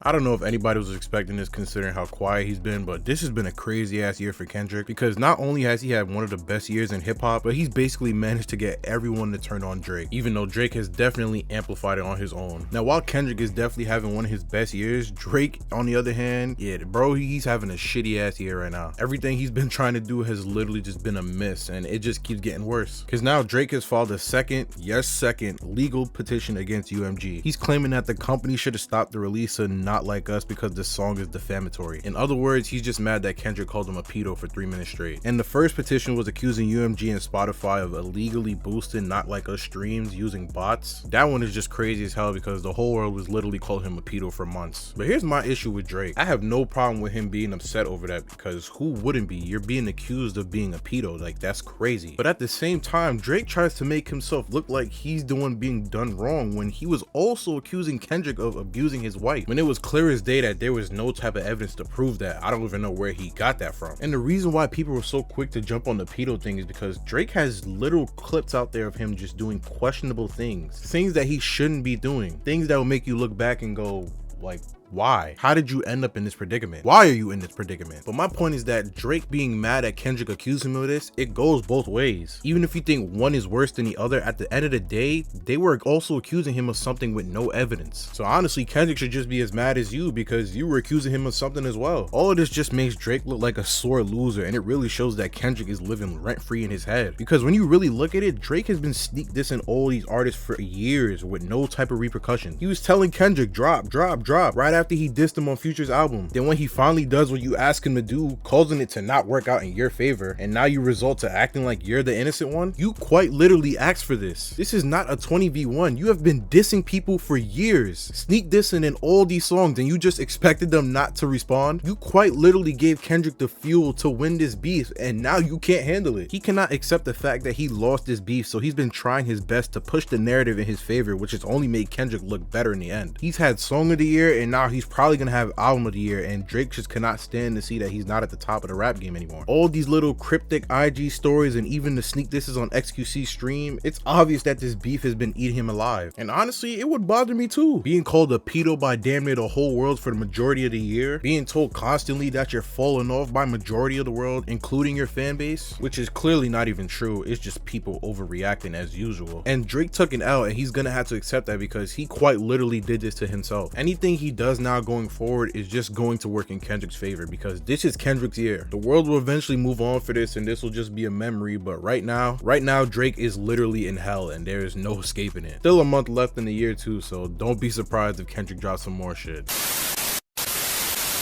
I don't know if anybody was expecting this considering how quiet he's been, but this has been a crazy ass year for Kendrick because not only has he had one of the best years in hip hop, but he's basically managed to get everyone to turn on Drake, even though Drake has definitely amplified it on his own. Now, while Kendrick is definitely having one of his best years, Drake, on the other hand, yeah, bro, he's having a shitty ass year right now. Everything he's been trying to do has literally just been a miss, and it just keeps getting worse. Because now Drake has filed a second legal petition against UMG. He's claiming that the company should have stopped the release of Not Like Us because this song is defamatory. In other words, he's just mad that Kendrick called him a pedo for 3 minutes straight. And the first petition was accusing UMG and Spotify of illegally boosting Not Like Us streams using bots. That one is just crazy as hell because the whole world was literally calling him a pedo for months. But here's my issue with Drake. I have no problem with him being upset over that because who wouldn't be? You're being accused of being a pedo. Like, that's crazy. But at the same time, Drake tries to make himself look like he's the one being done wrong when he was also accusing Kendrick of abusing his wife, when it was clear as day that there was no type of evidence to prove that. I don't even know where he got that from. And the reason why people were so quick to jump on the pedo thing is because Drake has little clips out there of him just doing questionable things that he shouldn't be doing, things that will make you look back and go, like, why? How did you end up in this predicament? Why are you in this predicament? But my point is that Drake being mad at Kendrick accusing him of this, it goes both ways. Even if you think one is worse than the other, at the end of the day, they were also accusing him of something with no evidence. So honestly, Kendrick should just be as mad as you because you were accusing him of something as well. All of this just makes Drake look like a sore loser, and it really shows that Kendrick is living rent-free in his head. Because when you really look at it, Drake has been sneak dissing all these artists for years with no type of repercussion. He was telling Kendrick, drop, right after he dissed him on Future's album. Then when he finally does what you ask him to do, causing it to not work out in your favor, and now you result to acting like you're the innocent one, you quite literally asked for this. This is not a 20v1. You have been dissing people for years, sneak dissing in all these songs, and you just expected them not to respond. You quite literally gave Kendrick the fuel to win this beef, and now you can't handle it. He cannot accept the fact that he lost this beef, so he's been trying his best to push the narrative in his favor, which has only made Kendrick look better in the end. He's had Song of the Year, and now he's probably gonna have Album of the Year, and Drake just cannot stand to see that he's not at the top of the rap game anymore. All these little cryptic IG stories and even the sneak disses on XQC's stream, it's obvious that this beef has been eating him alive. And honestly, it would bother me too. Being called a pedo by damn near the whole world for the majority of the year, being told constantly that you're falling off by majority of the world, including your fan base, which is clearly not even true. It's just people overreacting as usual. And Drake took an L, and he's gonna have to accept that because he quite literally did this to himself. Anything he does now going forward is just going to work in Kendrick's favor because this is Kendrick's year. The world will eventually move on for this, and this will just be a memory, but right now Drake is literally in hell and there is no escaping it. Still a month left in the year too, so don't be surprised if Kendrick drops some more shit.